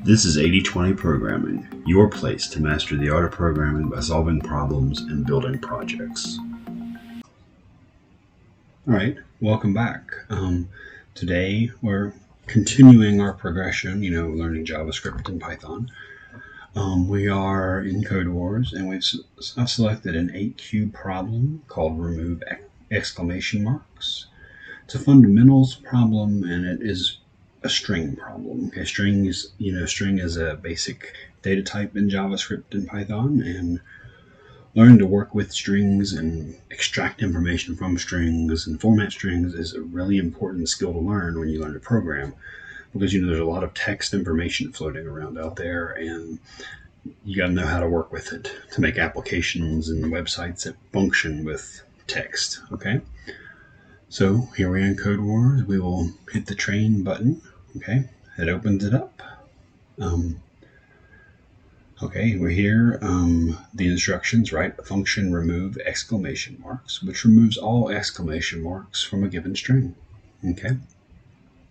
This is 80/20 Programming, your place to master the art of programming by solving problems and building projects. Alright, welcome back. Today we're continuing our progression, learning JavaScript and Python. We are in codewars, and I've selected an 8-cube problem called remove exclamation marks. It's a fundamentals problem, and it is a string problem. Okay, string is a basic data type in JavaScript and Python, and learning to work with strings and extract information from strings and format strings is a really important skill to learn when you learn to program, because there's a lot of text information floating around out there, and you got to know how to work with it to make applications and websites that function with text. Okay, so here we are in codewars. We will hit the train button. Okay, it opens it up. Okay, we're here. The instructions, right? Function remove exclamation marks, which removes all exclamation marks from a given string. Okay,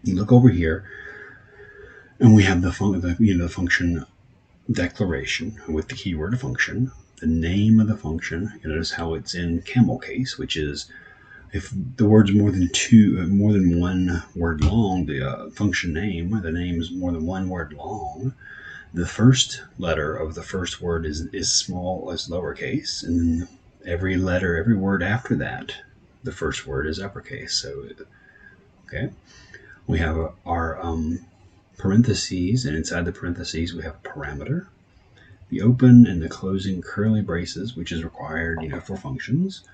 you look over here, and we have the function declaration with the keyword function, the name of the function. You notice how it's in camel case, which is if the word's more than one word long, the function name, the name is more than one word long, the first letter of the first word is small as lowercase, and then every word after that, the first word is uppercase. So, okay, we have our parentheses, and inside the parentheses we have a parameter, the open and the closing curly braces, which is required, for functions.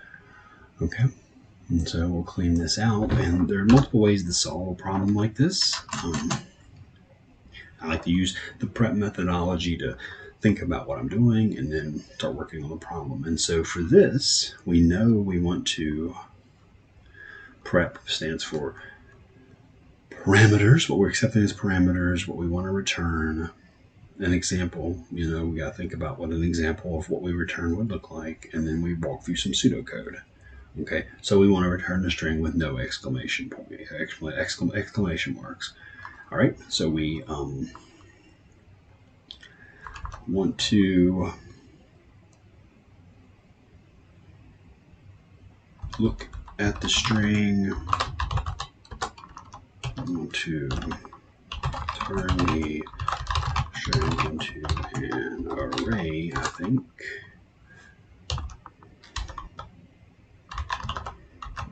Okay. And so we'll clean this out, and there are multiple ways to solve a problem like this. I like to use the prep methodology to think about what I'm doing and then start working on the problem. And so for this, we know we want to, prep stands for parameters, what we're accepting as parameters, what we want to return, an example. We got to think about what an example of what we return would look like, and then we walk through some pseudocode. Okay, so we want to return a string with no exclamation marks. All right, so we want to look at the string. I want to turn the string into an array, I think.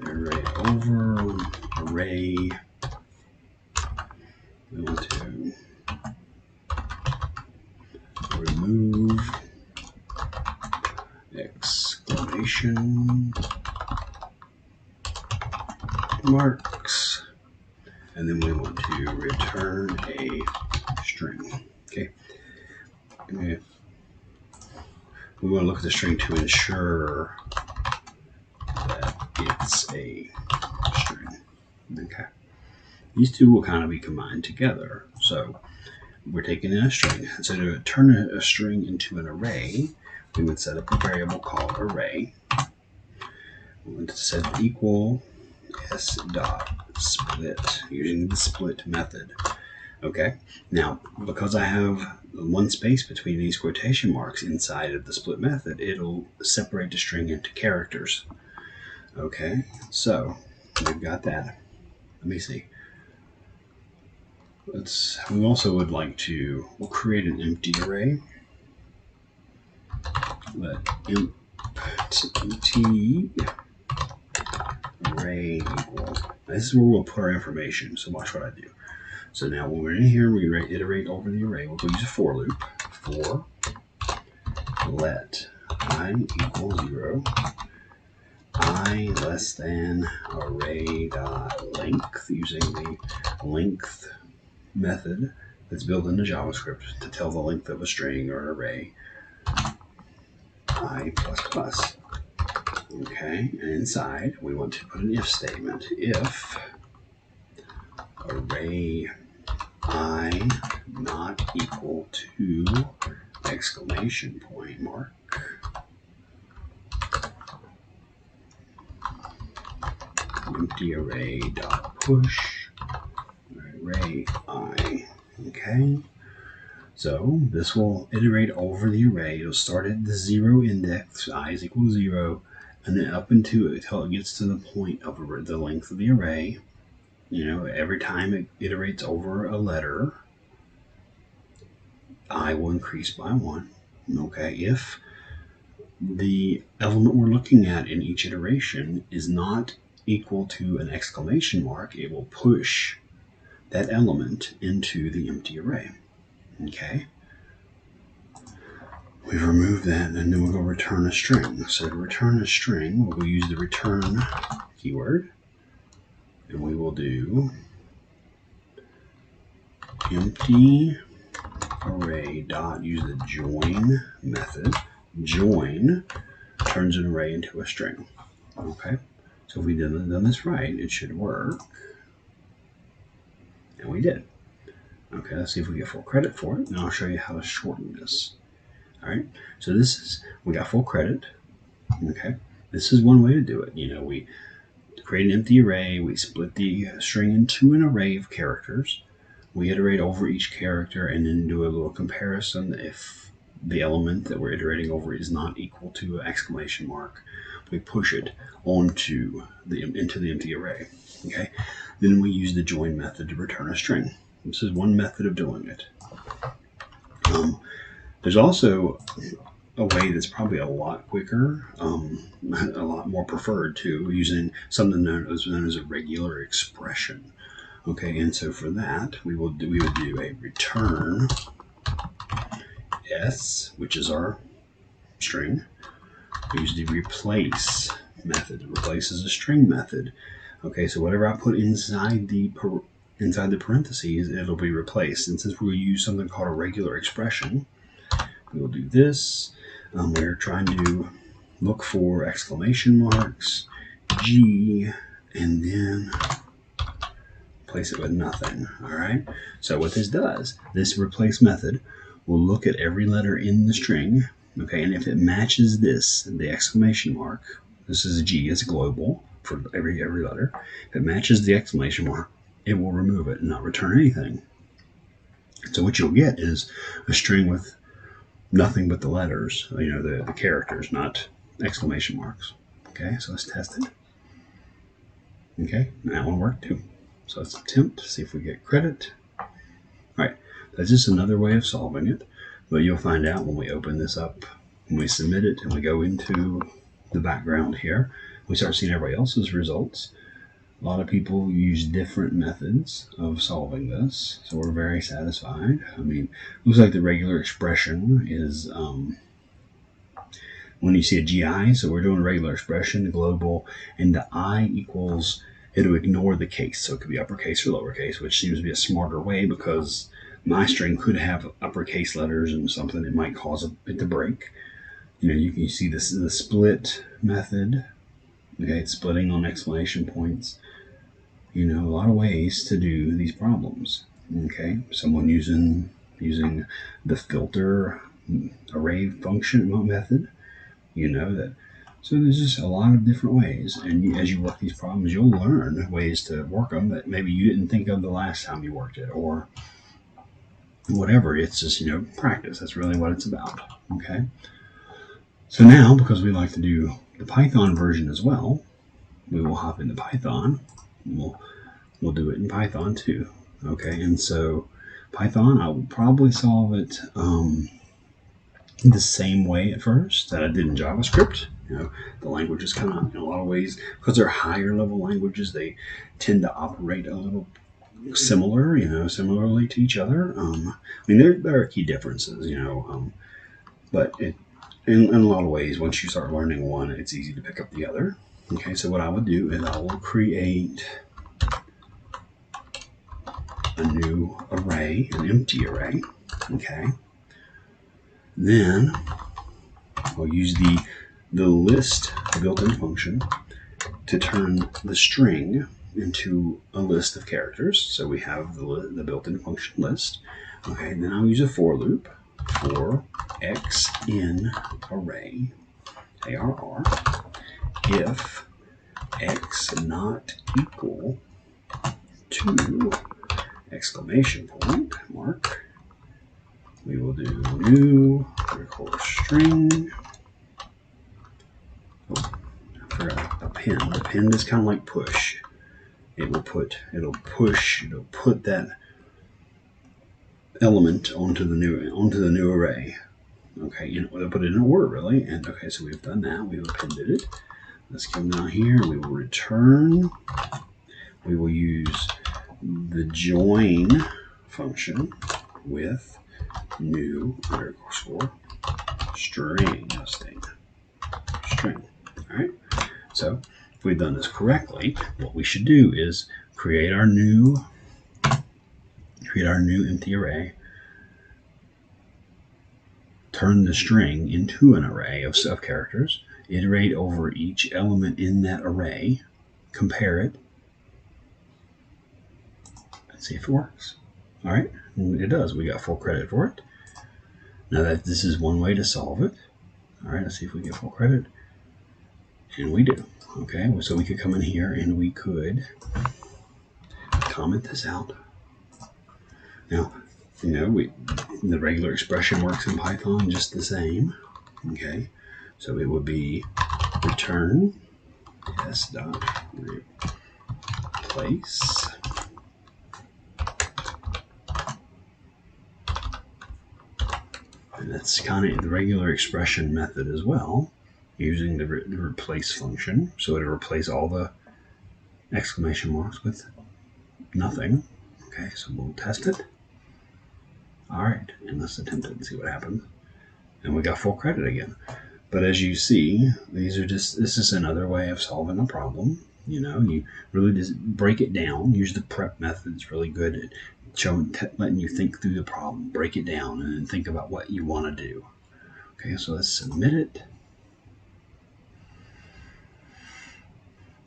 Array over array. We want to remove exclamation marks, and then we want to return a string. Okay. We want to look at the string to ensure it's a string. Okay. These two will kind of be combined together. So we're taking in a string. So to turn a string into an array, we would set up a variable called array. We would set it equal s.split using the split method. Okay. Now, because I have one space between these quotation marks inside of the split method, it'll separate the string into characters. Okay, so we've got that. Let me see. We also would like to, we'll create an empty array. Let empty array equal. This is where we'll put our information, so watch what I do. So now when we're in here, we iterate over the array. We'll go use a for loop. For let I equal 0. I less than array.length, using the length method that's built into JavaScript to tell the length of a string or an array. I++. Okay, and inside we want to put an if statement. If array I not equal to exclamation point mark, empty array dot push array I. Okay, So this will iterate over the array. It'll start at the 0 index, I is equal to 0, and then up until it gets to the point of the length of the array. Every time it iterates over a letter, I will increase by 1. Okay, if the element we're looking at in each iteration is not equal to an exclamation mark, it will push that element into the empty array. Okay, we've removed that, and then we'll go return a string. So to return a string, we'll use the return keyword, and we will do empty array dot use the join method. Join turns an array into a string. Okay, so if we done this right, it should work, and we did. Okay, let's see if we get full credit for it, and I'll show you how to shorten this. All right, so we got full credit. Okay, this is one way to do it. We create an empty array, we split the string into an array of characters, we iterate over each character, and then do a little comparison. If the element that we're iterating over is not equal to an exclamation mark, we push it into the empty array. Okay, then we use the join method to return a string. This is one method of doing it. There's also a way that's probably a lot quicker, a lot more preferred too, using something known as a regular expression. Okay, and so for that, we would do a return s, which is our string. We use the replace method. It replaces a string method. Okay, so whatever I put inside the parentheses, it'll be replaced. And since we'll use something called a regular expression, we will do this. We're trying to look for exclamation marks, G, and then replace it with nothing. All right. So what this does, this replace method will look at every letter in the string. Okay, and if it matches the exclamation mark, this is a G, it's global for every letter. If it matches the exclamation mark, it will remove it and not return anything. So what you'll get is a string with nothing but the letters, the characters, not exclamation marks. Okay, so let's test it. Okay, that one worked too. So let's attempt to see if we get credit. All right, that's just another way of solving it, but you'll find out when we open this up, when we submit it, and we go into the background here, we start seeing everybody else's results. A lot of people use different methods of solving this, so we're very satisfied. I mean, looks like the regular expression is when you see a GI, so we're doing a regular expression, global, and the I equals, it'll ignore the case. So it could be uppercase or lowercase, which seems to be a smarter way because my string could have uppercase letters and something that might cause it to break. You can see this is the split method. Okay, it's splitting on exclamation points. A lot of ways to do these problems. Okay, someone using the filter array function method. That. So there's just a lot of different ways, and as you work these problems, you'll learn ways to work them that maybe you didn't think of the last time you worked it, or whatever. It's just practice. That's really what it's about. Okay. So now, because we like to do the Python version as well, we will hop into Python. We'll do it in Python too. Okay, and so Python, I will probably solve it the same way at first that I did in JavaScript. The languages kind of, in a lot of ways, because they're higher level languages, they tend to operate a little similarly to each other. There are key differences, but in a lot of ways, once you start learning one, it's easy to pick up the other. Okay, so what I would do is I will create a new array, an empty array. Okay. Then I'll use the list built-in function to turn the string into a list of characters. So we have the built-in function list. Okay, and then I'll use a for loop for x in array, ARR, if x not equal to exclamation point mark, we will do new string. Oh, I forgot append. Append is kind of like push. It'll put that element onto the new array. Okay, it'll put it in order really. And okay, so we've done that. We've appended it. Let's come down here. We will return. We will use the join function with new _ string. String. All right. So if we've done this correctly, what we should do is create our new empty array. Turn the string into an array of characters. Iterate over each element in that array. Compare it. Let's see if it works. All right, it does. We got full credit for it. Now this is one way to solve it. All right, let's see if we get full credit. And we do. Okay, so we could come in here and we could comment this out. Now, the regular expression works in Python just the same. Okay, so it would be return s.replace. And that's kind of the regular expression method as well, using the replace function. So it'll replace all the exclamation marks with nothing. Okay, so we'll test it. All right, and let's attempt it and see what happens. And we got full credit again. But as you see, this is another way of solving a problem. You really just break it down. Use the prep method. It's really good at letting you think through the problem. Break it down and then think about what you want to do. Okay, so let's submit it.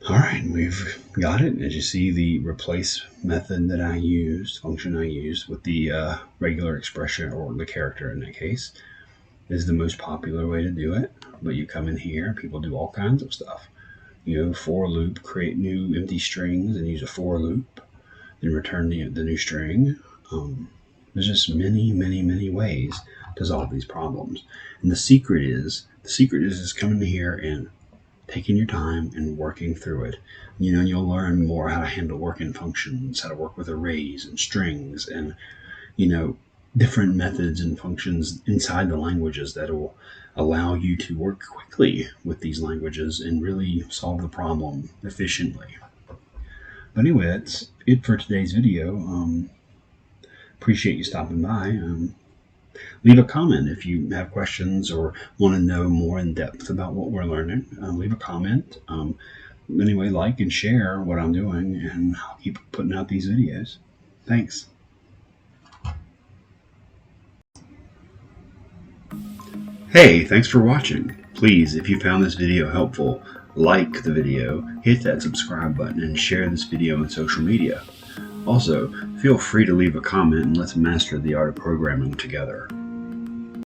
All right, we've got it. As you see, the replace method that I used, function I used with the regular expression, or the character in that case, is the most popular way to do it. But you come in here, people do all kinds of stuff. For loop, create new empty strings and use a for loop, then return the new string. There's just many ways to solve these problems. And the secret is just coming in here and taking your time and working through it. You'll learn more how to handle working functions, how to work with arrays and strings, and different methods and functions inside the languages that will allow you to work quickly with these languages and really solve the problem efficiently. But anyway, that's it for today's video. Appreciate you stopping by. Leave a comment if you have questions or want to know more in depth about what we're learning. Leave a comment. Anyway, like and share what I'm doing, and I'll keep putting out these videos. Thanks. Hey, thanks for watching. Please, if you found this video helpful, like the video, hit that subscribe button, and share this video on social media. Also, feel free to leave a comment and let's master the art of programming together.